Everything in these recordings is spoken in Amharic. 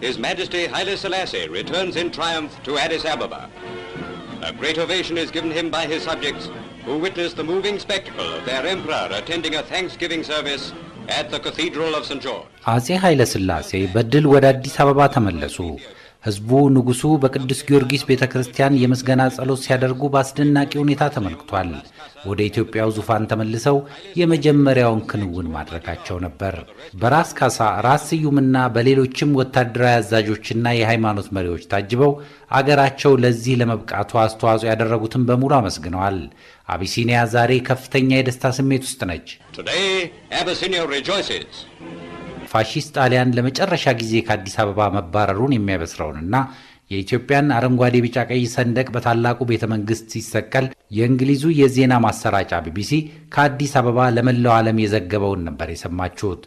His Majesty Haile Selassie returns in triumph to Addis Ababa. A great ovation is given him by his subjects, who witnessed the moving spectacle of their emperor attending a Thanksgiving service at the Cathedral of St. George. አጼ ኃይለ ሥላሴ በድል ወደ አዲስ አበባ ተመለሱ። ህዝቡ ንጉሱ በቅዱስ ጊዮርጊስ ቤተክርስቲያን የምስጋና ጸሎት ሲያደርጉ በአስደናቂ ሁኔታ ተመልክቷል። ወደ ኢትዮጵያው ዙፋን ተመልሰው የመጀመሪያውን ክንውን ማድረጋቸው ነበር። በራስ ካሳ፣ ራስ ስዩምና በሌሎችም ወታደራዊ አዛዦችና የሃይማኖት መሪዎች ታጅበው አገራቸው ለዚህ ለመብቃቱ አስተዋጽኦ ያደረጉትን በሙሉ አመስግነዋል። አቢሲኒያ ዛሬ ከፍተኛ የደስታ ስሜት ውስጥ ነች። Today, Abyssinia rejoices. ፋሺስት ጣሊያን ለመጨረሻ ጊዜ ከአዲስ አበባ መባረሩን የሚያበስረውንና የኢትዮጵያን አረንጓዴ ቢጫ ቀይ ሰንደቅ በታላቁ ቤተመንግስት ሲሰቀል የእንግሊዙ የዜና ማሰራጫ ቢቢሲ ከአዲስ አበባ ለመላው ዓለም የዘገበውን ነበር የሰማችሁት።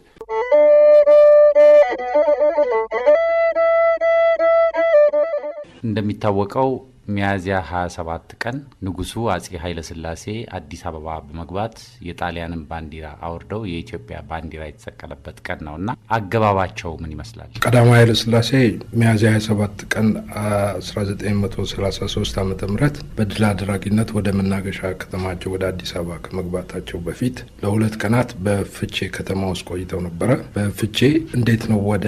እንደሚታወቀው ሚያዝያ 27 ቀን ንጉሱ አጼ ኃይለ ሥላሴ አዲስ አበባ በመግባት የጣሊያንን ባንዲራ አውርደው የኢትዮጵያ ባንዲራ የተሰቀለበት ቀን ነውና አገባባቸው ምን ይመስላል? ቀዳማዊ ኃይለ ሥላሴ ሚያዝያ 27 ቀን 1933 ዓ.ም በድል አድራጊነት ወደ መናገሻ ከተማቸው ወደ አዲስ አበባ ከመግባታቸው በፊት ለሁለት ቀናት በፍቼ ከተማ ውስጥ ቆይተው ነበረ። በፍቼ እንዴት ነው ወደ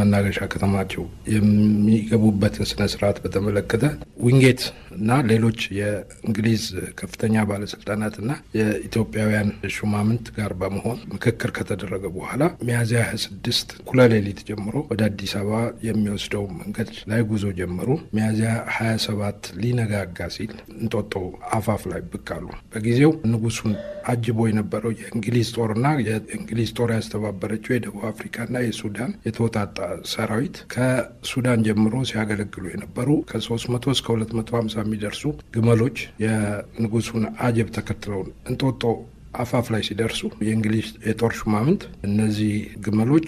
መናገሻ ከተማቸው የሚገቡበትን ስነ ስርዓት በተመለከተ ዊንጌት እና ሌሎች የእንግሊዝ ከፍተኛ ባለስልጣናትና የኢትዮጵያውያን ሹማምንት ጋር በመሆን ምክክር ከተደረገ በኋላ ሚያዝያ 26 ኩለሌሊት ጀምሮ ወደ አዲስ አበባ የሚወስደው መንገድ ላይ ጉዞ ጀመሩ። ሚያዝያ 27 ሊነጋጋ ሲል እንጦጦ አፋፍ ላይ ብቅ አሉ። በጊዜው ንጉሱን አጅቦ የነበረው የእንግሊዝ ጦርና የእንግሊዝ ጦር ያስተባበረችው የደቡብ አፍሪካና የሱዳን የተወጣጣ ሰራዊት ከሱዳን ጀምሮ ሲያገለግሉ የነበሩ ከ300 እስከ 250 የሚደርሱ ግመሎች የንጉሱን አጀብ ተከትለው እንጦጦ አፋፍ ላይ ሲደርሱ የእንግሊዝ የጦር ሹማምንት እነዚህ ግመሎች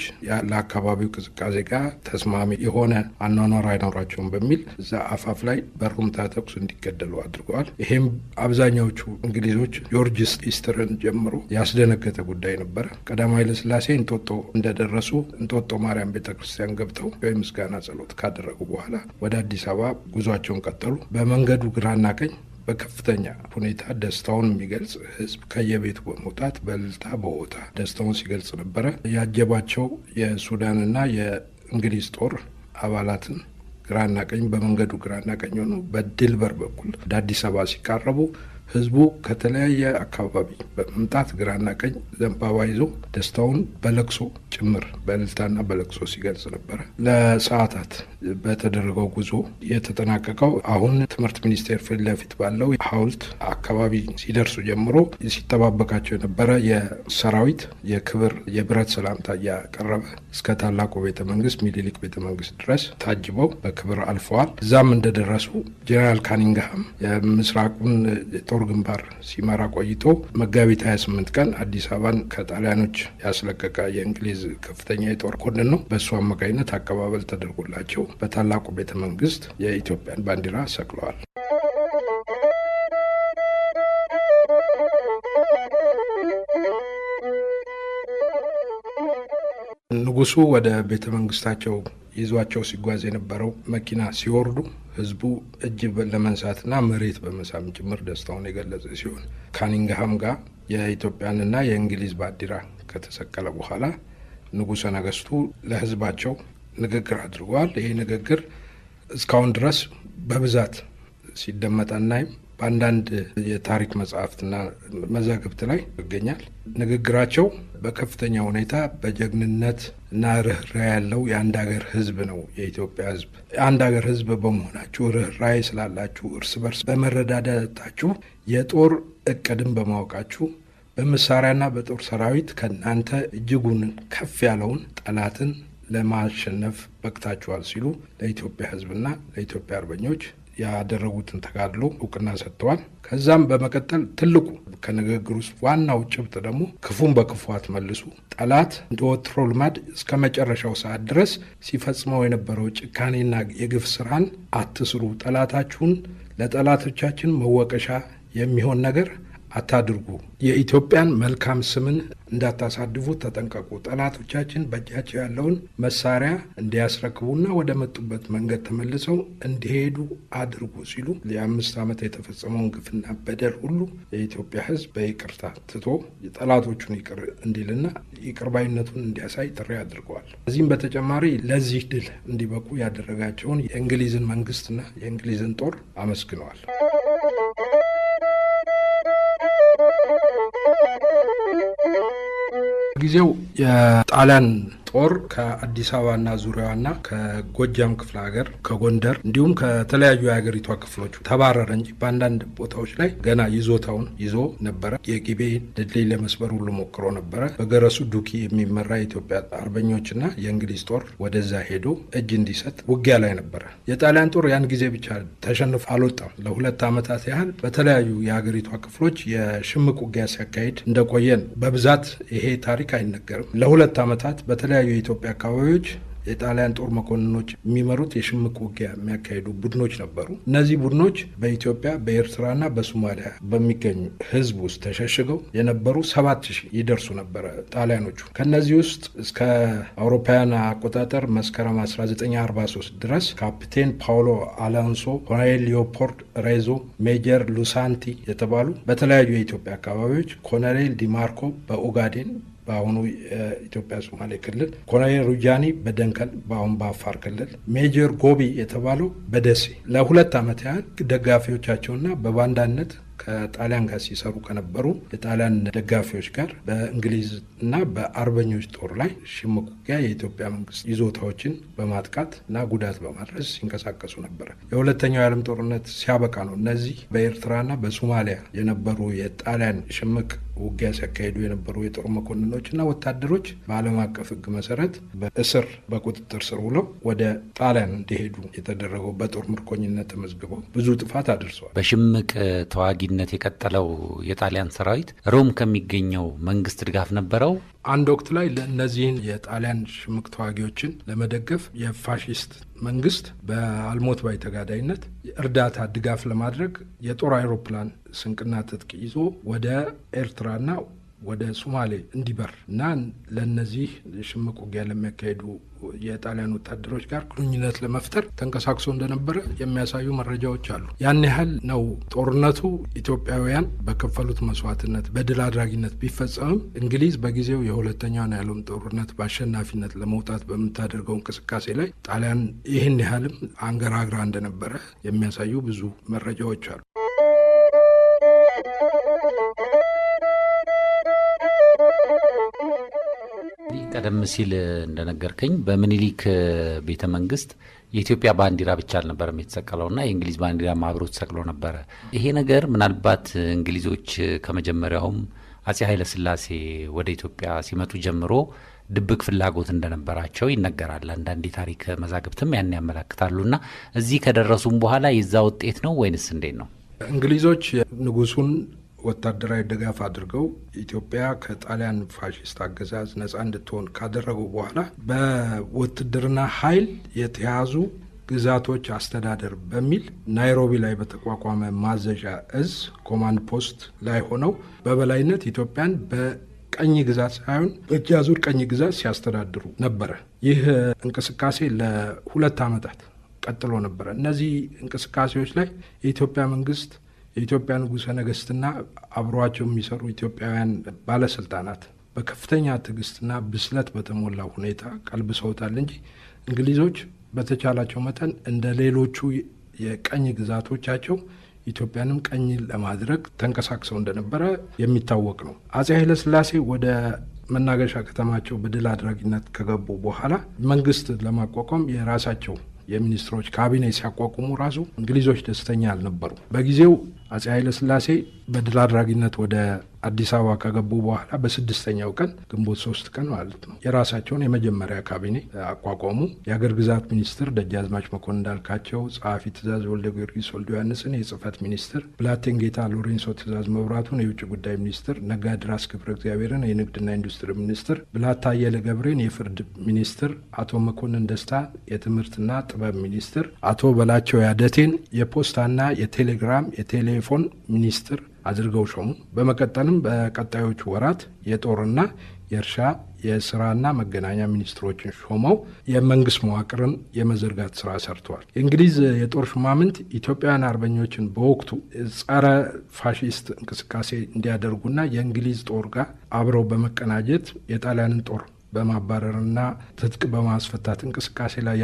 ለአካባቢው ቅዝቃዜ ጋር ተስማሚ የሆነ አኗኗር አይኖራቸውም በሚል እዛ አፋፍ ላይ በሩምታ ተኩስ እንዲገደሉ አድርገዋል። ይሄም አብዛኛዎቹ እንግሊዞች ጆርጅ ኢስተርን ጀምሮ ያስደነገጠ ጉዳይ ነበረ። ቀዳማዊ ኃይለ ሥላሴ እንጦጦ እንደደረሱ እንጦጦ ማርያም ቤተክርስቲያን ገብተው የምስጋና ጸሎት ካደረጉ በኋላ ወደ አዲስ አበባ ጉዟቸውን ቀጠሉ። በመንገዱ ግራና ቀኝ በከፍተኛ ሁኔታ ደስታውን የሚገልጽ ህዝብ ከየቤቱ በመውጣት በእልልታ በሆታ ደስታውን ሲገልጽ ነበረ። ያጀባቸው የሱዳንና የእንግሊዝ ጦር አባላትን ግራና ቀኝ በመንገዱ ግራና ቀኝ ሆኖ በድል በር በኩል ወደ አዲስ አበባ ሲቃረቡ ህዝቡ ከተለያየ አካባቢ በመምጣት ግራና ቀኝ ዘንባባ ይዞ ደስታውን በለቅሶ ጭምር በእልልታና በለቅሶ ሲገልጽ ነበረ። ለሰዓታት በተደረገው ጉዞ የተጠናቀቀው አሁን ትምህርት ሚኒስቴር ፊት ለፊት ባለው ሐውልት አካባቢ ሲደርሱ ጀምሮ ሲጠባበቃቸው የነበረ የሰራዊት የክብር የብረት ሰላምታ እያቀረበ እስከ ታላቁ ቤተመንግስት ሚኒሊክ ቤተመንግስት ድረስ ታጅበው በክብር አልፈዋል። እዛም እንደደረሱ ጄኔራል ካኒንግሃም የምስራቁን ጦር ግንባር ሲመራ ቆይቶ መጋቢት 28 ቀን አዲስ አበባን ከጣሊያኖች ያስለቀቀ የእንግሊዝ ከፍተኛ የጦር ኮሎኔል ነው። በእሱ አማካኝነት አቀባበል ተደርጎላቸው በታላቁ ቤተመንግስት የኢትዮጵያን ባንዲራ ሰቅለዋል። ንጉሱ ወደ ቤተመንግስታቸው ይዟቸው ሲጓዝ የነበረው መኪና ሲወርዱ ህዝቡ እጅ ለመንሳትና መሬት በመሳም ጭምር ደስታውን የገለጸ ሲሆን ካኒንግሃም ጋር የኢትዮጵያንና የእንግሊዝ ባንዲራ ከተሰቀለ በኋላ ንጉሠ ነገስቱ ለህዝባቸው ንግግር አድርገዋል። ይሄ ንግግር እስካሁን ድረስ በብዛት ሲደመጠናይም በአንዳንድ የታሪክ መጽሐፍትና መዛግብት ላይ ይገኛል። ንግግራቸው በከፍተኛ ሁኔታ በጀግንነት እና ርኅራኄ ያለው የአንድ ሀገር ህዝብ ነው። የኢትዮጵያ ህዝብ የአንድ ሀገር ህዝብ በመሆናችሁ ርኅራኄ ስላላችሁ እርስ በርስ በመረዳዳታችሁ የጦር እቅድን በማወቃችሁ በመሳሪያና በጦር ሰራዊት ከእናንተ እጅጉን ከፍ ያለውን ጠላትን ለማሸነፍ በቅታችኋል ሲሉ ለኢትዮጵያ ህዝብና ለኢትዮጵያ አርበኞች ያደረጉትን ተጋድሎ እውቅና ሰጥተዋል። ከዛም በመቀጠል ትልቁ ከንግግር ውስጥ ዋናው ጭብጥ ደግሞ ክፉን በክፉ አትመልሱ፣ ጠላት እንደወትሮ ልማድ እስከ መጨረሻው ሰዓት ድረስ ሲፈጽመው የነበረው ጭካኔና የግፍ ስራን አትስሩ፣ ጠላታችሁን ለጠላቶቻችን መወቀሻ የሚሆን ነገር አታድርጉ፣ የኢትዮጵያን መልካም ስምን እንዳታሳድፉ ተጠንቀቁ፣ ጠላቶቻችን በእጃቸው ያለውን መሳሪያ እንዲያስረክቡና ወደ መጡበት መንገድ ተመልሰው እንዲሄዱ አድርጉ ሲሉ የ5 ዓመት የተፈጸመውን ግፍና በደል ሁሉ የኢትዮጵያ ሕዝብ በይቅርታ ትቶ ጠላቶቹን ይቅር እንዲልና ይቅርባይነቱን እንዲያሳይ ጥሪ አድርገዋል። ከዚህም በተጨማሪ ለዚህ ድል እንዲበቁ ያደረጋቸውን የእንግሊዝን መንግስትና የእንግሊዝን ጦር አመስግነዋል። ጊዜው የጣሊያን ጦር ከአዲስ አበባና ዙሪያዋና ከጎጃም ክፍለ ሀገር ከጎንደር እንዲሁም ከተለያዩ የሀገሪቷ ክፍሎች ተባረረ እንጂ በአንዳንድ ቦታዎች ላይ ገና ይዞታውን ይዞ ነበረ። የጊቤ ድልድይ ለመስበር ሁሉ ሞክሮ ነበረ። በገረሱ ዱኪ የሚመራ የኢትዮጵያ አርበኞችና የእንግሊዝ ጦር ወደዛ ሄዶ እጅ እንዲሰጥ ውጊያ ላይ ነበረ። የጣሊያን ጦር ያን ጊዜ ብቻ ተሸንፎ አልወጣም። ለ2 ዓመታት ያህል በተለያዩ የሀገሪቷ ክፍሎች የሽምቅ ውጊያ ሲያካሂድ እንደቆየን በብዛት ይሄ ታሪክ አይነገርም። ለ2 ዓመታት በተለያዩ የኢትዮጵያ አካባቢዎች የጣሊያን ጦር መኮንኖች የሚመሩት የሽምቅ ውጊያ የሚያካሂዱ ቡድኖች ነበሩ። እነዚህ ቡድኖች በኢትዮጵያ በኤርትራና በሶማሊያ በሚገኙ ሕዝብ ውስጥ ተሸሽገው የነበሩ 7000 ይደርሱ ነበረ ጣሊያኖቹ። ከነዚህ ውስጥ እስከ አውሮፓውያን አቆጣጠር መስከረም 1943 ድረስ ካፒቴን ፓውሎ አላንሶ፣ ኮሎኔል ሊዮፖልድ ሬዞ፣ ሜጀር ሉሳንቲ የተባሉ በተለያዩ የኢትዮጵያ አካባቢዎች፣ ኮሎኔል ዲማርኮ በኦጋዴን በአሁኑ የኢትዮጵያ ሶማሌ ክልል፣ ኮሎኔል ሩጃኒ በደንከል በአሁኑ በአፋር ክልል፣ ሜጀር ጎቢ የተባለው በደሴ ለ2 ዓመት ያህል ደጋፊዎቻቸውና በባንዳነት ከጣሊያን ጋር ሲሰሩ ከነበሩ የጣሊያን ደጋፊዎች ጋር በእንግሊዝ እና በአርበኞች ጦር ላይ ሽምቅ ውጊያ የኢትዮጵያ መንግስት ይዞታዎችን በማጥቃት እና ጉዳት በማድረስ ሲንቀሳቀሱ ነበረ። የሁለተኛው የዓለም ጦርነት ሲያበቃ ነው እነዚህ በኤርትራና በሶማሊያ የነበሩ የጣሊያን ሽምቅ ውጊያ ሲያካሂዱ የነበሩ የጦር መኮንኖችና ወታደሮች በዓለም አቀፍ ሕግ መሰረት በእስር በቁጥጥር ስር ውለው ወደ ጣሊያን እንዲሄዱ የተደረገው በጦር ምርኮኝነት ተመዝግበው ብዙ ጥፋት አድርሰዋል። በሽምቅ ተዋጊነት የቀጠለው የጣሊያን ሰራዊት ሮም ከሚገኘው መንግስት ድጋፍ ነበረው። አንድ ወቅት ላይ ለእነዚህን የጣሊያን ሽምቅ ተዋጊዎችን ለመደገፍ የፋሺስት መንግስት በአልሞት ባይ ተጋዳይነት እርዳታ ድጋፍ ለማድረግ የጦር አይሮፕላን ስንቅና ትጥቅ ይዞ ወደ ኤርትራና ወደ ሶማሌ እንዲበር እና ለነዚህ ሽምቅ ውጊያ ለሚያካሄዱ የጣሊያን ወታደሮች ጋር ግንኙነት ለመፍጠር ተንቀሳቅሶ እንደነበረ የሚያሳዩ መረጃዎች አሉ። ያን ያህል ነው ጦርነቱ ኢትዮጵያውያን በከፈሉት መስዋዕትነት በድል አድራጊነት ቢፈጸምም እንግሊዝ በጊዜው የሁለተኛውን የዓለም ጦርነት በአሸናፊነት ለመውጣት በምታደርገው እንቅስቃሴ ላይ ጣሊያን ይህን ያህልም አንገራግራ እንደነበረ የሚያሳዩ ብዙ መረጃዎች አሉ። ቀደም ሲል እንደነገርከኝ በምኒልክ ቤተ መንግስት የኢትዮጵያ ባንዲራ ብቻ አልነበረም የተሰቀለውና የእንግሊዝ ባንዲራ አብሮ ተሰቅሎ ነበረ። ይሄ ነገር ምናልባት እንግሊዞች ከመጀመሪያውም አጼ ኃይለ ሥላሴ ወደ ኢትዮጵያ ሲመጡ ጀምሮ ድብቅ ፍላጎት እንደነበራቸው ይነገራል። አንዳንድ የታሪክ መዛግብትም ያን ያመለክታሉና እዚህ ከደረሱም በኋላ የዛ ውጤት ነው ወይንስ እንዴት ነው? እንግሊዞች ንጉሱን ወታደራዊ ድጋፍ አድርገው ኢትዮጵያ ከጣሊያን ፋሺስት አገዛዝ ነጻ እንድትሆን ካደረጉ በኋላ በውትድርና ኃይል የተያዙ ግዛቶች አስተዳደር በሚል ናይሮቢ ላይ በተቋቋመ ማዘዣ እዝ ኮማንድ ፖስት ላይ ሆነው በበላይነት ኢትዮጵያን በቀኝ ግዛት ሳይሆን በእጅ አዙር ቀኝ ግዛት ሲያስተዳድሩ ነበረ። ይህ እንቅስቃሴ ለ2 ዓመታት ቀጥሎ ነበረ። እነዚህ እንቅስቃሴዎች ላይ የኢትዮጵያ መንግስት የኢትዮጵያ ንጉሠ ነገሥትና አብሯቸው የሚሰሩ ኢትዮጵያውያን ባለስልጣናት በከፍተኛ ትዕግስትና ብስለት በተሞላ ሁኔታ ቀልብሰውታል እንጂ እንግሊዞች በተቻላቸው መጠን እንደ ሌሎቹ የቀኝ ግዛቶቻቸው ኢትዮጵያንም ቀኝ ለማድረግ ተንቀሳቅሰው እንደነበረ የሚታወቅ ነው። አጼ ኃይለ ሥላሴ ወደ መናገሻ ከተማቸው በድል አድራጊነት ከገቡ በኋላ መንግስት ለማቋቋም የራሳቸው የሚኒስትሮች ካቢኔ ሲያቋቁሙ ራሱ እንግሊዞች ደስተኛ አልነበሩ። በጊዜው አጼ ኃይለ ሥላሴ በድል አድራጊነት ወደ አዲስ አበባ ከገቡ በኋላ በ6ኛው ቀን ግንቦት 3 ቀን ማለት ነው የራሳቸውን የመጀመሪያ ካቢኔ አቋቋሙ። የአገር ግዛት ሚኒስትር ደጃዝማች መኮንን እንዳልካቸው፣ ጸሐፊ ትእዛዝ ወልደ ጊዮርጊስ ወልደ ዮሐንስን የጽህፈት ሚኒስትር፣ ብላቴን ጌታ ሎሬንሶ ትእዛዝ መብራቱን የውጭ ጉዳይ ሚኒስትር፣ ነጋድራስ ክብረ እግዚአብሔርን የንግድና ኢንዱስትሪ ሚኒስትር፣ ብላታ አየለ ገብሬን የፍርድ ሚኒስትር፣ አቶ መኮንን ደስታ የትምህርትና ጥበብ ሚኒስትር፣ አቶ በላቸው ያደቴን የፖስታና የቴሌግራም የቴሌፎን ሚኒስትር አድርገው ሾሙ። በመቀጠልም በቀጣዮቹ ወራት የጦርና የእርሻ የስራና መገናኛ ሚኒስትሮችን ሾመው የመንግስት መዋቅርን የመዘርጋት ስራ ሰርተዋል። የእንግሊዝ የጦር ሹማምንት ኢትዮጵያውያን አርበኞችን በወቅቱ ጸረ ፋሺስት እንቅስቃሴ እንዲያደርጉና የእንግሊዝ ጦር ጋር አብረው በመቀናጀት የጣሊያንን ጦር በማባረርና ትጥቅ በማስፈታት እንቅስቃሴ ላይ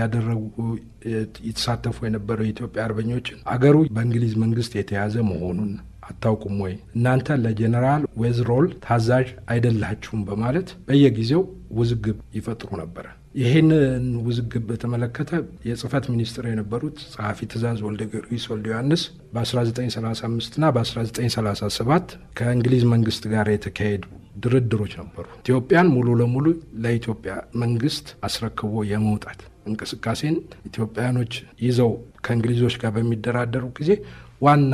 የተሳተፉ የነበረው የኢትዮጵያ አርበኞችን አገሩ በእንግሊዝ መንግስት የተያዘ መሆኑን አታውቁም ወይ? እናንተ ለጀነራል ዌዝሮል ታዛዥ አይደላችሁም በማለት በየጊዜው ውዝግብ ይፈጥሩ ነበር። ይህንን ውዝግብ በተመለከተ የጽህፈት ሚኒስትር የነበሩት ጸሐፊ ትእዛዝ ወልደ ጊዮርጊስ ወልደ ዮሐንስ በ1935 እና በ1937 ከእንግሊዝ መንግስት ጋር የተካሄዱ ድርድሮች ነበሩ። ኢትዮጵያን ሙሉ ለሙሉ ለኢትዮጵያ መንግስት አስረክቦ የመውጣት እንቅስቃሴን ኢትዮጵያኖች ይዘው ከእንግሊዞች ጋር በሚደራደሩ ጊዜ ዋና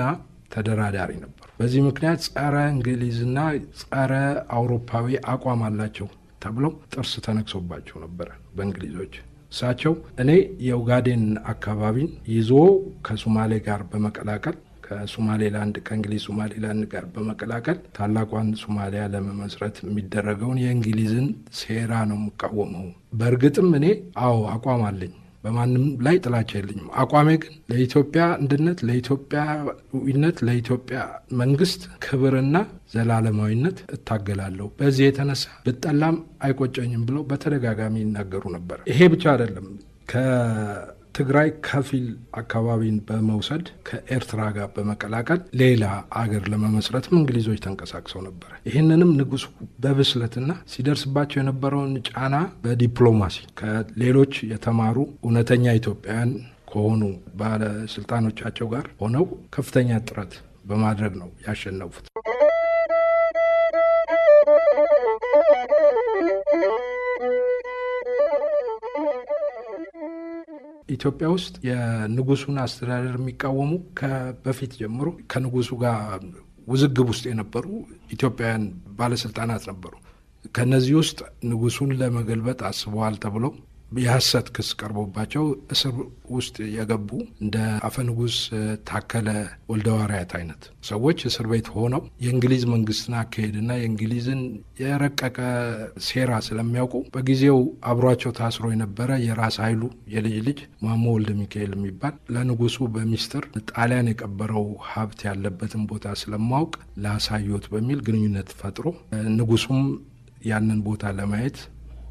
ተደራዳሪ ነበሩ። በዚህ ምክንያት ጸረ እንግሊዝና ጸረ አውሮፓዊ አቋም አላቸው ተብለው ጥርስ ተነክሶባቸው ነበረ በእንግሊዞች። እሳቸው እኔ የኡጋዴን አካባቢን ይዞ ከሶማሌ ጋር በመቀላቀል ከሶማሌላንድ ከእንግሊዝ ሶማሌላንድ ጋር በመቀላቀል ታላቋን ሶማሊያ ለመመስረት የሚደረገውን የእንግሊዝን ሴራ ነው የምቃወመው። በእርግጥም እኔ አቋም አለኝ፣ በማንም ላይ ጥላቻ የለኝም። አቋሜ ግን ለኢትዮጵያ አንድነት፣ ለኢትዮጵያዊነት፣ ለኢትዮጵያ መንግስት ክብርና ዘላለማዊነት እታገላለሁ። በዚህ የተነሳ ብጠላም አይቆጨኝም ብለው በተደጋጋሚ ይናገሩ ነበር። ይሄ ብቻ አይደለም። ከትግራይ ከፊል አካባቢን በመውሰድ ከኤርትራ ጋር በመቀላቀል ሌላ አገር ለመመስረትም እንግሊዞች ተንቀሳቅሰው ነበር። ይህንንም ንጉሱ በብስለትና ሲደርስባቸው የነበረውን ጫና በዲፕሎማሲ ከሌሎች የተማሩ እውነተኛ ኢትዮጵያውያን ከሆኑ ባለስልጣኖቻቸው ጋር ሆነው ከፍተኛ ጥረት በማድረግ ነው ያሸነፉት። ኢትዮጵያ ውስጥ የንጉሱን አስተዳደር የሚቃወሙ በፊት ጀምሮ ከንጉሱ ጋር ውዝግብ ውስጥ የነበሩ ኢትዮጵያውያን ባለስልጣናት ነበሩ። ከነዚህ ውስጥ ንጉሱን ለመገልበጥ አስበዋል ተብለው የሐሰት ክስ ቀርቦባቸው እስር ውስጥ የገቡ እንደ አፈ ንጉስ ታከለ ወልደዋርያት አይነት ሰዎች እስር ቤት ሆነው የእንግሊዝ መንግስትን አካሄድና የእንግሊዝን የረቀቀ ሴራ ስለሚያውቁ በጊዜው አብሯቸው ታስሮ የነበረ የራስ ኃይሉ የልጅ ልጅ ማሞ ወልደ ሚካኤል የሚባል ለንጉሱ በሚስጥር ጣሊያን የቀበረው ሀብት ያለበትን ቦታ ስለማውቅ ላሳዩት በሚል ግንኙነት ፈጥሮ ንጉሱም ያንን ቦታ ለማየት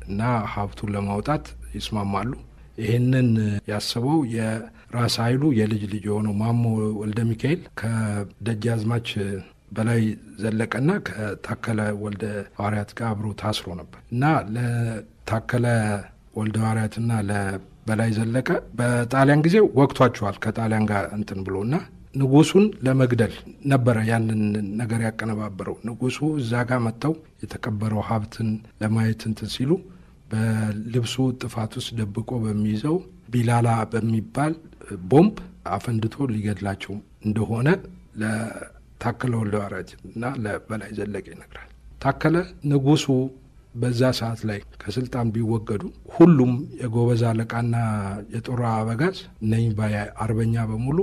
እና ሀብቱን ለማውጣት ይስማማሉ። ይህንን ያስበው የራስ ኃይሉ የልጅ ልጅ የሆነው ማሞ ወልደ ሚካኤል ከደጃዝማች በላይ ዘለቀና ከታከለ ወልደ ሐዋርያት ጋር አብሮ ታስሮ ነበር እና ለታከለ ወልደ ሐዋርያትና ለበላይ ዘለቀ በጣሊያን ጊዜ ወቅቷቸዋል ከጣሊያን ጋር እንትን ብሎና ንጉሱን ለመግደል ነበረ ያንን ነገር ያቀነባበረው። ንጉሱ እዛ ጋር መጥተው የተቀበረው ሀብትን ለማየት እንትን ሲሉ በልብሱ ጥፋት ውስጥ ደብቆ በሚይዘው ቢላላ በሚባል ቦምብ አፈንድቶ ሊገድላቸው እንደሆነ ለታከለ ወልደ ሐዋርያት እና ለበላይ ዘለቀ ይነግራል። ታከለ ንጉሱ በዛ ሰዓት ላይ ከስልጣን ቢወገዱ ሁሉም የጎበዝ አለቃና የጦር አበጋዝ ነኝ ባይ አርበኛ በሙሉ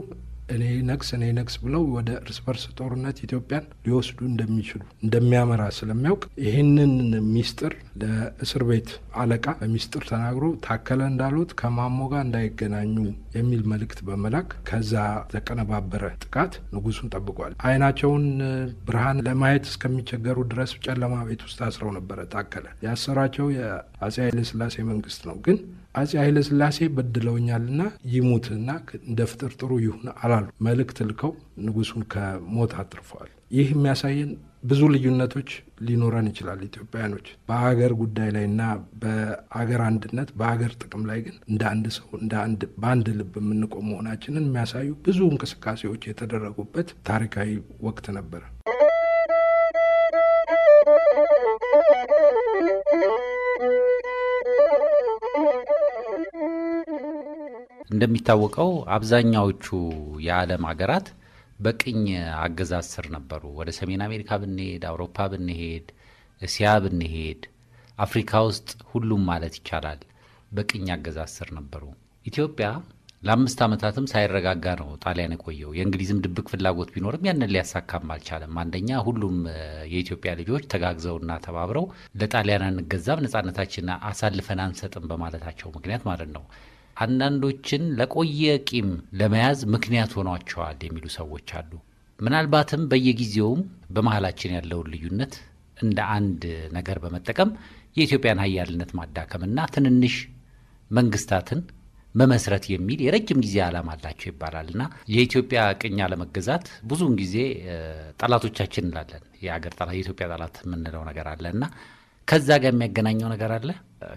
እኔ ነክስ ብለው ወደ እርስ በርስ ጦርነት ኢትዮጵያን ሊወስዱ እንደሚችሉ እንደሚያመራ ስለሚያውቅ ይህንን ሚስጥር ለእስር ቤት አለቃ በሚስጥር ተናግሮ ታከለ እንዳሉት ከማሞ ጋር እንዳይገናኙ የሚል መልእክት በመላክ ከዛ ተቀነባበረ ጥቃት ንጉሱን ጠብቋል። አይናቸውን ብርሃን ለማየት እስከሚቸገሩ ድረስ ጨለማ ቤት ውስጥ አስረው ነበረ። ታከለ ያሰራቸው የአፄ ኃይለ ሥላሴ መንግስት ነው። ግን አፄ ኃይለ ሥላሴ በድለውኛልና ይሙትና እንደ ፍጥር ጥሩ ይሁን አላሉ። መልእክት ልከው ንጉሱን ከሞት አትርፈዋል። ይህ የሚያሳየን ብዙ ልዩነቶች ሊኖረን ይችላል ኢትዮጵያውያኖች በአገር ጉዳይ ላይና በአገር አንድነት በአገር ጥቅም ላይ ግን እንደ አንድ ሰው በአንድ ልብ የምንቆም መሆናችንን የሚያሳዩ ብዙ እንቅስቃሴዎች የተደረጉበት ታሪካዊ ወቅት ነበረ። እንደሚታወቀው አብዛኛዎቹ የዓለም ሀገራት በቅኝ አገዛዝ ስር ነበሩ። ወደ ሰሜን አሜሪካ ብንሄድ፣ አውሮፓ ብንሄድ፣ እስያ ብንሄድ፣ አፍሪካ ውስጥ ሁሉም ማለት ይቻላል በቅኝ አገዛዝ ስር ነበሩ። ኢትዮጵያ ለ5 ዓመታትም ሳይረጋጋ ነው ጣሊያን የቆየው። የእንግሊዝም ድብቅ ፍላጎት ቢኖርም ያንን ሊያሳካም አልቻለም። አንደኛ ሁሉም የኢትዮጵያ ልጆች ተጋግዘውና ተባብረው ለጣሊያን አንገዛም፣ ነጻነታችንን አሳልፈን አንሰጥም በማለታቸው ምክንያት ማለት ነው። አንዳንዶችን ለቆየ ቂም ለመያዝ ምክንያት ሆኗቸዋል የሚሉ ሰዎች አሉ። ምናልባትም በየጊዜውም በመሃላችን ያለውን ልዩነት እንደ አንድ ነገር በመጠቀም የኢትዮጵያን ኃያልነት ማዳከምና ትንንሽ መንግስታትን መመስረት የሚል የረጅም ጊዜ ዓላማ አላቸው ይባላልና የኢትዮጵያ ቅኝ አለመገዛት ብዙውን ጊዜ ጠላቶቻችን እንላለን። የአገር ጠላት የኢትዮጵያ ጠላት የምንለው ነገር አለና ከዛ ጋር የሚያገናኘው ነገር አለ።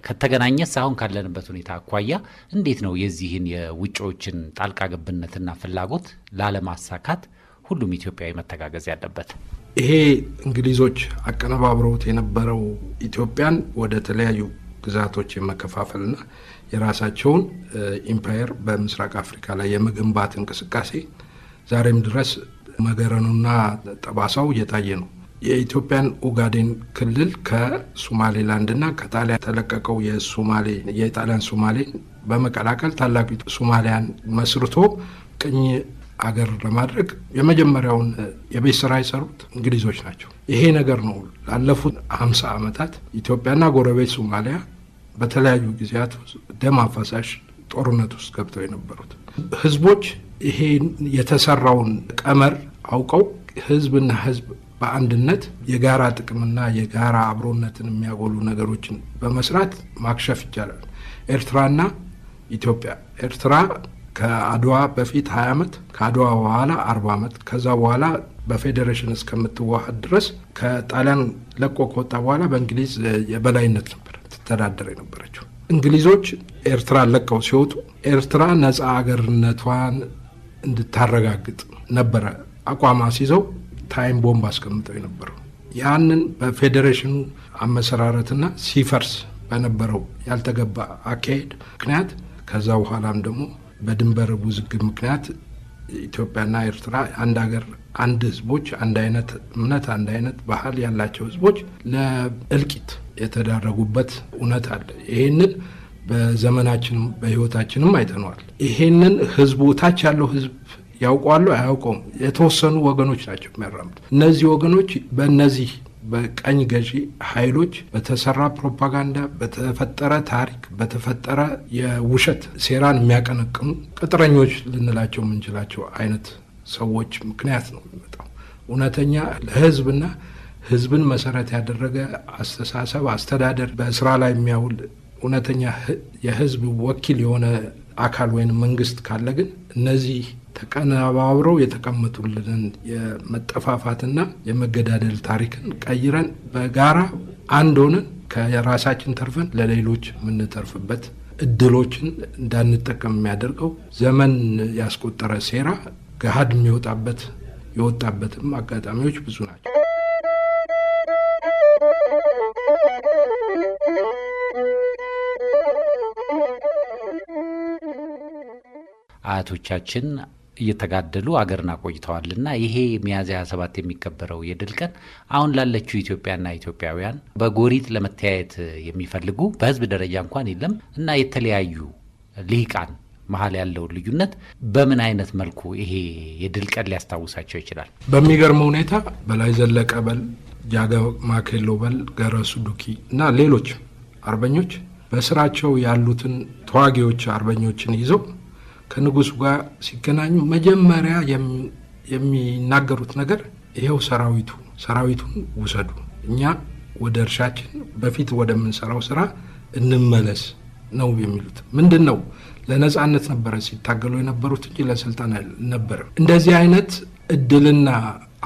ከተገናኘስ አሁን ካለንበት ሁኔታ አኳያ እንዴት ነው የዚህን የውጮችን ጣልቃ ገብነትና ፍላጎት ላለማሳካት ሁሉም ኢትዮጵያዊ መተጋገዝ ያለበት? ይሄ እንግሊዞች አቀነባብረውት የነበረው ኢትዮጵያን ወደ ተለያዩ ግዛቶች የመከፋፈልና የራሳቸውን ኢምፓየር በምስራቅ አፍሪካ ላይ የመገንባት እንቅስቃሴ ዛሬም ድረስ መገረኑና ጠባሳው እየታየ ነው። የኢትዮጵያን ኡጋዴን ክልል ከሶማሌላንድና ከጣሊያን ተለቀቀው የጣሊያን ሶማሌን በመቀላቀል ታላቁ ሶማሊያን መስርቶ ቅኝ አገር ለማድረግ የመጀመሪያውን የቤት ስራ የሰሩት እንግሊዞች ናቸው። ይሄ ነገር ነው ላለፉት 50 ዓመታት ኢትዮጵያና ጎረቤት ሶማሊያ በተለያዩ ጊዜያት ደም አፋሳሽ ጦርነት ውስጥ ገብተው የነበሩት ህዝቦች ይሄ የተሰራውን ቀመር አውቀው ህዝብና ህዝብ በአንድነት የጋራ ጥቅምና የጋራ አብሮነትን የሚያጎሉ ነገሮችን በመስራት ማክሸፍ ይቻላል። ኤርትራና ኢትዮጵያ ኤርትራ ከአድዋ በፊት 20 ዓመት ከአድዋ በኋላ 40 ዓመት ከዛ በኋላ በፌዴሬሽን እስከምትዋሃድ ድረስ ከጣሊያን ለቆ ከወጣ በኋላ በእንግሊዝ የበላይነት ነበር ተተዳደረ የነበረችው። እንግሊዞች ኤርትራ ለቀው ሲወጡ ኤርትራ ነፃ አገርነቷን እንድታረጋግጥ ነበረ አቋም አስይዘው ታይም ቦምብ አስቀምጠው የነበረው። ያንን በፌዴሬሽኑ አመሰራረትና ሲፈርስ በነበረው ያልተገባ አካሄድ ምክንያት ከዛ በኋላም ደግሞ በድንበር ውዝግብ ምክንያት ኢትዮጵያና ኤርትራ አንድ ሀገር አንድ ህዝቦች አንድ አይነት እምነት አንድ አይነት ባህል ያላቸው ህዝቦች ለእልቂት የተዳረጉበት እውነት አለ። ይሄንን በዘመናችንም በህይወታችንም አይተነዋል። ይሄንን ህዝቡ ታች ያለው ህዝብ ያውቀዋል አያውቀውም? የተወሰኑ ወገኖች ናቸው የሚያራምዱ። እነዚህ ወገኖች በእነዚህ በቀኝ ገዢ ኃይሎች በተሰራ ፕሮፓጋንዳ በተፈጠረ ታሪክ በተፈጠረ የውሸት ሴራን የሚያቀነቅኑ ቅጥረኞች ልንላቸው የምንችላቸው አይነት ሰዎች ምክንያት ነው የሚመጣው። እውነተኛ ለህዝብና ህዝብን መሰረት ያደረገ አስተሳሰብ አስተዳደር በስራ ላይ የሚያውል እውነተኛ የህዝብ ወኪል የሆነ አካል ወይም መንግስት ካለ ግን እነዚህ ተቀነባብረው የተቀመጡልን የመጠፋፋትና የመገዳደል ታሪክን ቀይረን በጋራ አንድ ሆነን ከራሳችን ተርፈን ለሌሎች የምንተርፍበት እድሎችን እንዳንጠቀም የሚያደርገው ዘመን ያስቆጠረ ሴራ ገሃድ የወጣበትም አጋጣሚዎች ብዙ ናቸው። አያቶቻችን እየተጋደሉ አገርን አቆይተዋልና ይሄ ሚያዝያ 27 የሚከበረው የድል ቀን አሁን ላለችው ኢትዮጵያና ኢትዮጵያውያን በጎሪጥ ለመተያየት የሚፈልጉ በህዝብ ደረጃ እንኳን የለም እና የተለያዩ ልሂቃን መሀል ያለው ልዩነት በምን አይነት መልኩ ይሄ የድል ቀን ሊያስታውሳቸው ይችላል? በሚገርም ሁኔታ በላይ ዘለቀ በል ጃገማ ኬሎ በል ገረሱ ዱኪ እና ሌሎች አርበኞች በስራቸው ያሉትን ተዋጊዎች አርበኞችን ይዘው ከንጉሱ ጋር ሲገናኙ መጀመሪያ የሚናገሩት ነገር ይሄው ሰራዊቱን ውሰዱ፣ እኛ ወደ እርሻችን በፊት ወደምንሰራው ስራ እንመለስ ነው የሚሉት። ምንድነው? ለነጻነት ነበረ ሲታገሉ የነበሩት እንጂ ለስልጣን አልነበረም። እንደዚህ አይነት እድልና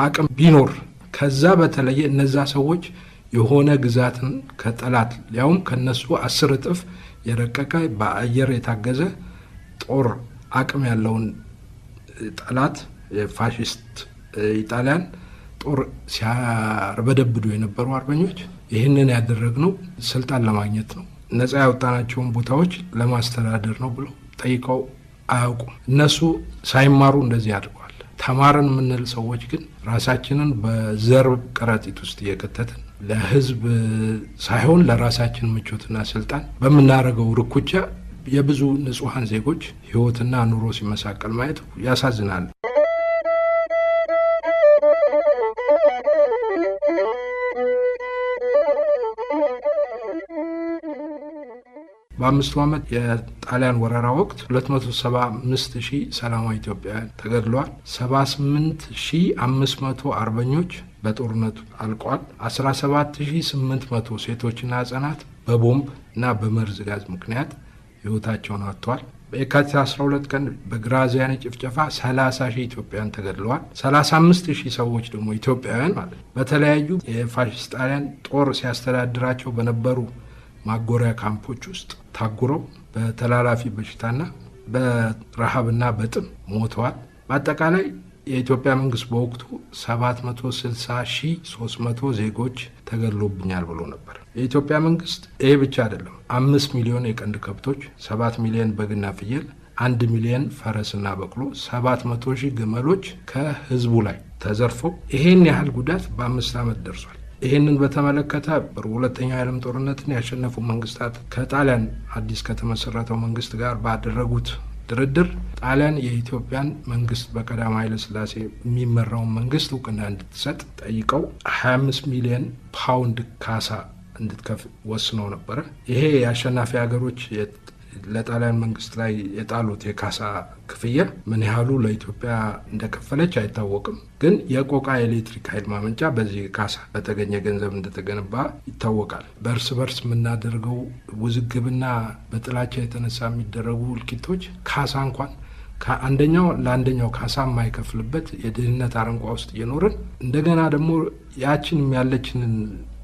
አቅም ቢኖር ከዛ በተለየ እነዛ ሰዎች የሆነ ግዛትን ከጠላት ያውም ከነሱ 10 እጥፍ የረቀቀ በአየር የታገዘ ጦር አቅም ያለውን ጠላት የፋሺስት ኢጣሊያን ጦር ሲያርበደብዱ የነበሩ አርበኞች ይህንን ያደረግነው ስልጣን ለማግኘት ነው፣ ነፃ ያወጣናቸውን ቦታዎች ለማስተዳደር ነው ብለው ጠይቀው አያውቁም። እነሱ ሳይማሩ እንደዚህ አድርገዋል። ተማረን የምንል ሰዎች ግን ራሳችንን በዘር ከረጢት ውስጥ እየከተትን ለህዝብ ሳይሆን ለራሳችን ምቾትና ስልጣን በምናደርገው ርኩቻ የብዙ ንጹሃን ዜጎች ህይወትና ኑሮ ሲመሳቀል ማየት ያሳዝናል። በ5 ዓመት የጣሊያን ወረራ ወቅት 275,000 ሰላማዊ ኢትዮጵያውያን ተገድለዋል። 78,500 አርበኞች በጦርነቱ አልቀዋል። 17,800 ሴቶችና ህጻናት በቦምብ እና በመርዝ ጋዝ ምክንያት ህይወታቸውን አጥተዋል። በየካቲት 12 ቀን በግራዚያኒ ጭፍጨፋ 30,000 ኢትዮጵያውያን ተገድለዋል። 35,000 ሰዎች ደግሞ ኢትዮጵያውያን ማለት በተለያዩ የፋሺስት ጣሊያን ጦር ሲያስተዳድራቸው በነበሩ ማጎሪያ ካምፖች ውስጥ ታጉረው በተላላፊ በሽታና በረሃብና በጥም ሞተዋል። በአጠቃላይ የኢትዮጵያ መንግስት በወቅቱ 760,300 ዜጎች ተገድሎብኛል ብሎ ነበር። የኢትዮጵያ መንግስት ይሄ ብቻ አይደለም። 5 ሚሊዮን የቀንድ ከብቶች፣ 7 ሚሊዮን በግና ፍየል፣ 1 ሚሊዮን ፈረስና በቅሎ፣ 700,000 ግመሎች ከህዝቡ ላይ ተዘርፈው ይሄን ያህል ጉዳት በ5 ዓመት ደርሷል። ይህንን በተመለከተ በሁለተኛው የዓለም ጦርነትን ያሸነፉ መንግስታት ከጣሊያን አዲስ ከተመሰረተው መንግስት ጋር ባደረጉት ድርድር ጣሊያን የኢትዮጵያን መንግስት በቀዳማዊ ኃይለ ሥላሴ የሚመራውን መንግስት እውቅና እንድትሰጥ ጠይቀው 25 ሚሊዮን ፓውንድ ካሳ እንድትከፍል ወስነው ነበረ። ይሄ የአሸናፊ ሀገሮች ለጣሊያን መንግስት ላይ የጣሉት የካሳ ክፍያ ምን ያህሉ ለኢትዮጵያ እንደከፈለች አይታወቅም። ግን የቆቃ ኤሌክትሪክ ኃይል ማመንጫ በዚህ ካሳ በተገኘ ገንዘብ እንደተገነባ ይታወቃል። በእርስ በርስ የምናደርገው ውዝግብና በጥላቻ የተነሳ የሚደረጉ እልቂቶች ካሳ እንኳን ከአንደኛው ለአንደኛው ካሳ የማይከፍልበት የድህነት አረንቋ ውስጥ እየኖርን እንደገና ደግሞ ያችን ያለችንን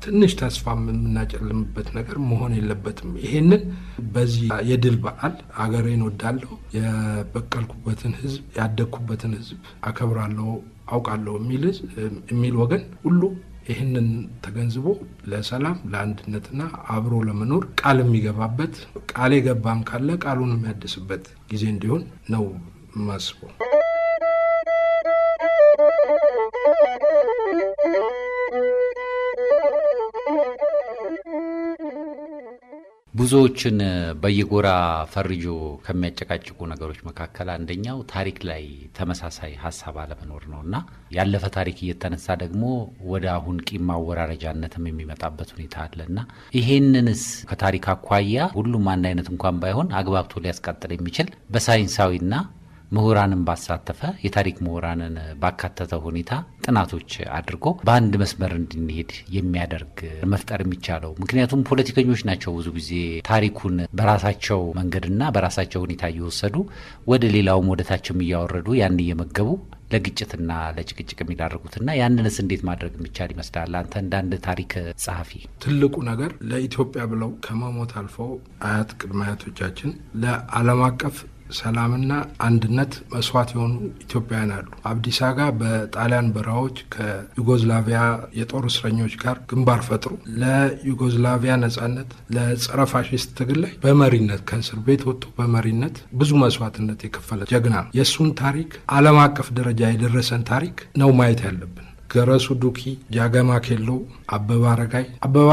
ትንሽ ተስፋ የምናጨልምበት ነገር መሆን የለበትም። ይሄንን በዚህ የድል በዓል አገሬን ወዳለሁ፣ የበቀልኩበትን ህዝብ፣ ያደግኩበትን ህዝብ አከብራለሁ፣ አውቃለሁ የሚል ወገን ሁሉ ይህንን ተገንዝቦ ለሰላም ለአንድነትና አብሮ ለመኖር ቃል የሚገባበት ቃል የገባም ካለ ቃሉን የሚያድስበት ጊዜ እንዲሆን ነው ማስበው። ብዙዎችን በየጎራ ፈርጆ ከሚያጨቃጭቁ ነገሮች መካከል አንደኛው ታሪክ ላይ ተመሳሳይ ሀሳብ አለመኖር ነውና ያለፈ ታሪክ እየተነሳ ደግሞ ወደ አሁን ቂም ማወራረጃነትም የሚመጣበት ሁኔታ አለና ይሄንንስ ከታሪክ አኳያ ሁሉም አንድ አይነት እንኳን ባይሆን አግባብቶ ሊያስቀጥል የሚችል በሳይንሳዊና ምሁራንን ባሳተፈ የታሪክ ምሁራንን ባካተተ ሁኔታ ጥናቶች አድርጎ በአንድ መስመር እንድንሄድ የሚያደርግ መፍጠር የሚቻለው። ምክንያቱም ፖለቲከኞች ናቸው ብዙ ጊዜ ታሪኩን በራሳቸው መንገድና በራሳቸው ሁኔታ እየወሰዱ ወደ ሌላውም ወደታችም እያወረዱ ያን እየመገቡ ለግጭትና ለጭቅጭቅ የሚዳርጉትና ያንንስ እንዴት ማድረግ የሚቻል ይመስላል? አንተ እንዳንድ ታሪክ ጸሐፊ። ትልቁ ነገር ለኢትዮጵያ ብለው ከመሞት አልፈው አያት ቅድመ አያቶቻችን ለዓለም አቀፍ ሰላምና አንድነት መስዋዕት የሆኑ ኢትዮጵያውያን አሉ። አብዲሳ አጋ በጣሊያን በረሃዎች ከዩጎዝላቪያ የጦር እስረኞች ጋር ግንባር ፈጥሮ ለዩጎዝላቪያ ነጻነት፣ ለጸረ ፋሺስት ትግል ላይ በመሪነት ከእስር ቤት ወጥቶ በመሪነት ብዙ መስዋዕትነት የከፈለ ጀግና ነው። የእሱን ታሪክ ዓለም አቀፍ ደረጃ የደረሰን ታሪክ ነው ማየት ያለብን። ገረሱ ዱኪ፣ ጃገማ ኬሎ፣ አበበ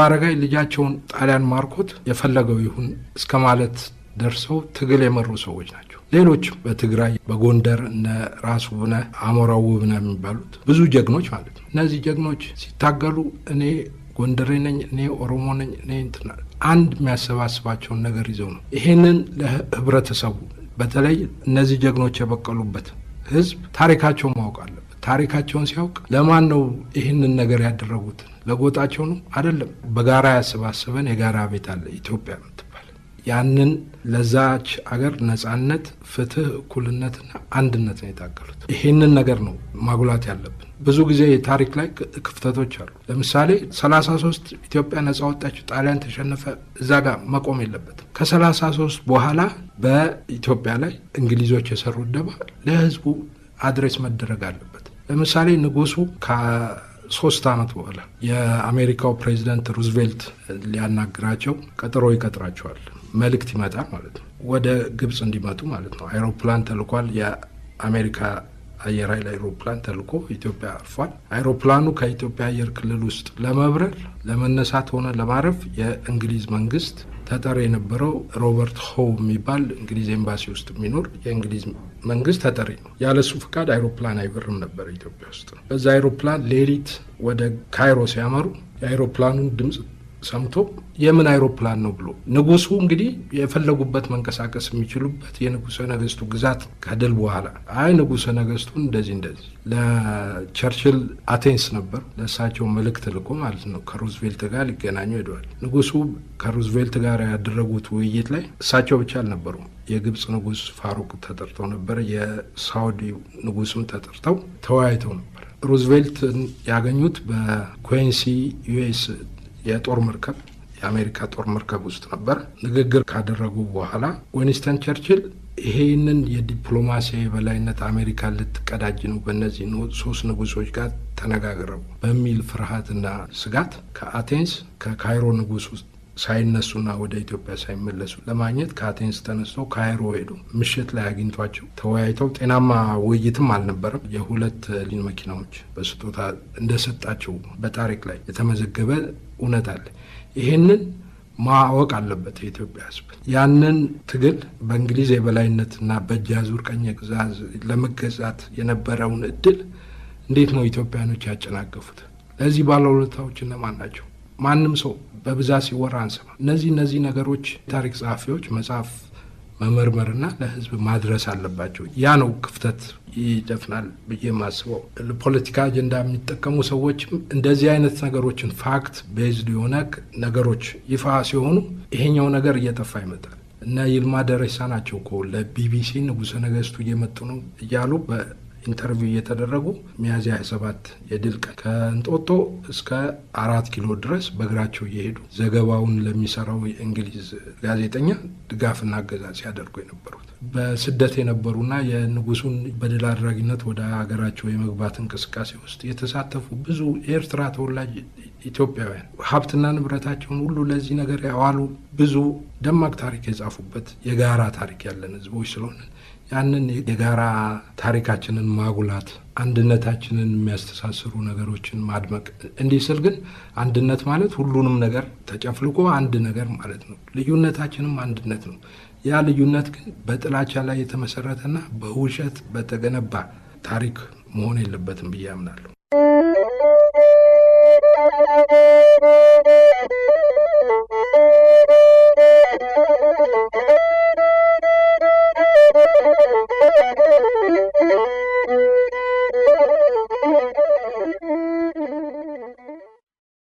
አረጋይ ልጃቸውን ጣሊያን ማርኮት የፈለገው ይሁን እስከ ማለት ደርሰው ትግል የመሩ ሰዎች ናቸው። ሌሎችም በትግራይ በጎንደር እነ ራስ ውብነ፣ አሞራው ውብነ የሚባሉት ብዙ ጀግኖች ማለት ነው። እነዚህ ጀግኖች ሲታገሉ እኔ ጎንደሬ ነኝ፣ እኔ ኦሮሞ ነኝ፣ እኔ እንትና አንድ የሚያሰባስባቸውን ነገር ይዘው ነው። ይሄንን ለህብረተሰቡ በተለይ እነዚህ ጀግኖች የበቀሉበት ህዝብ ታሪካቸውን ማወቅ አለበት። ታሪካቸውን ሲያውቅ ለማን ነው ይህንን ነገር ያደረጉት? ለጎጣቸው ነው አይደለም። በጋራ ያሰባሰበን የጋራ ቤት አለ ኢትዮጵያ ምትባል። ያንን ለዛች አገር ነጻነት፣ ፍትህ፣ እኩልነትና አንድነት ነው የታገሉት። ይህንን ነገር ነው ማጉላት ያለብን። ብዙ ጊዜ ታሪክ ላይ ክፍተቶች አሉ። ለምሳሌ 33 ኢትዮጵያ ነጻ ወጣችው፣ ጣሊያን ተሸነፈ፣ እዛ ጋር መቆም የለበትም። ከ33 በኋላ በኢትዮጵያ ላይ እንግሊዞች የሰሩት ደባ ለህዝቡ አድሬስ መደረግ አለበት። ለምሳሌ ንጉሱ ከ3 ዓመት በኋላ የአሜሪካው ፕሬዚዳንት ሩዝቬልት ሊያናግራቸው ቀጠሮ ይቀጥራቸዋል። መልእክት ይመጣል ማለት ነው፣ ወደ ግብጽ እንዲመጡ ማለት ነው። አይሮፕላን ተልኳል። የአሜሪካ አየር ኃይል አይሮፕላን ተልኮ ኢትዮጵያ አርፏል። አይሮፕላኑ ከኢትዮጵያ አየር ክልል ውስጥ ለመብረር ለመነሳት ሆነ ለማረፍ የእንግሊዝ መንግስት ተጠሪ የነበረው ሮበርት ሆው የሚባል እንግሊዝ ኤምባሲ ውስጥ የሚኖር የእንግሊዝ መንግስት ተጠሪ ነው። ያለሱ ፍቃድ አይሮፕላን አይበርም ነበር ኢትዮጵያ ውስጥ። በዛ አይሮፕላን ሌሊት ወደ ካይሮ ሲያመሩ የአይሮፕላኑን ድምፅ ሰምቶ የምን አይሮፕላን ነው ብሎ ንጉሱ እንግዲህ የፈለጉበት መንቀሳቀስ የሚችሉበት የንጉሰ ነገስቱ ግዛት ከድል በኋላ ንጉሰ ነገስቱን እንደዚህ ለቸርችል አቴንስ ነበር ለእሳቸው መልእክት ልኮ ማለት ነው ከሩዝቬልት ጋር ሊገናኙ ሄደዋል። ንጉሱ ከሩዝቬልት ጋር ያደረጉት ውይይት ላይ እሳቸው ብቻ አልነበሩም። የግብጽ ንጉስ ፋሩቅ ተጠርተው ነበር። የሳውዲ ንጉስም ተጠርተው ተወያይተው ነበር። ሩዝቬልት ያገኙት በኩዌንሲ ዩኤስ የጦር መርከብ የአሜሪካ ጦር መርከብ ውስጥ ነበር። ንግግር ካደረጉ በኋላ ዊንስተን ቸርችል ይሄንን የዲፕሎማሲያዊ በላይነት አሜሪካ ልትቀዳጅ ነው በእነዚህ 3 ንጉሶች ጋር ተነጋግረው በሚል ፍርሃትና ስጋት ከአቴንስ ከካይሮ ንጉስ ውስጥ ሳይነሱና ወደ ኢትዮጵያ ሳይመለሱ ለማግኘት ከአቴንስ ተነስተው ካይሮ ሄዱ። ምሽት ላይ አግኝቷቸው ተወያይተው ጤናማ ውይይትም አልነበረም። የሁለት ሊን መኪናዎች በስጦታ እንደሰጣቸው በታሪክ ላይ የተመዘገበ እውነት አለ። ይሄንን ማወቅ አለበት የኢትዮጵያ ሕዝብ። ያንን ትግል በእንግሊዝ የበላይነትና በእጅ አዙር ቀኝ ግዛት ለመገዛት የነበረውን እድል እንዴት ነው ኢትዮጵያኖች ያጨናገፉት? ለዚህ ባለውለታዎች እነማን ናቸው? ማንም ሰው በብዛት ሲወራ አንሰማ። እነዚህ ነገሮች ታሪክ ጸሐፊዎች መጽሐፍ መመርመርና ለህዝብ ማድረስ አለባቸው። ያ ነው ክፍተት ይደፍናል ብዬ ማስበው። ፖለቲካ አጀንዳ የሚጠቀሙ ሰዎችም እንደዚህ አይነት ነገሮችን ፋክት ቤዝድ የሆነ ነገሮች ይፋ ሲሆኑ ይሄኛው ነገር እየጠፋ ይመጣል። እና ይልማ ደረሳ ናቸው እኮ ለቢቢሲ ንጉሠ ነገሥቱ እየመጡ ነው እያሉ ኢንተርቪው እየተደረጉ ሚያዝያ 27 የድል ቀን ከእንጦጦ እስከ 4 ኪሎ ድረስ በእግራቸው እየሄዱ ዘገባውን ለሚሰራው የእንግሊዝ ጋዜጠኛ ድጋፍና እገዛ ሲያደርጉ የነበሩት በስደት የነበሩና የንጉሱን በድል አድራጊነት ወደ ሀገራቸው የመግባት እንቅስቃሴ ውስጥ የተሳተፉ ብዙ የኤርትራ ተወላጅ ኢትዮጵያውያን ሀብትና ንብረታቸውን ሁሉ ለዚህ ነገር ያዋሉ ብዙ ደማቅ ታሪክ የጻፉበት የጋራ ታሪክ ያለን ህዝቦች ስለሆነ ያንን የጋራ ታሪካችንን ማጉላት አንድነታችንን የሚያስተሳስሩ ነገሮችን ማድመቅ። እንዲህ ስል ግን አንድነት ማለት ሁሉንም ነገር ተጨፍልቆ አንድ ነገር ማለት ነው። ልዩነታችንም አንድነት ነው። ያ ልዩነት ግን በጥላቻ ላይ የተመሰረተና በውሸት በተገነባ ታሪክ መሆን የለበትም ብዬ አምናለሁ።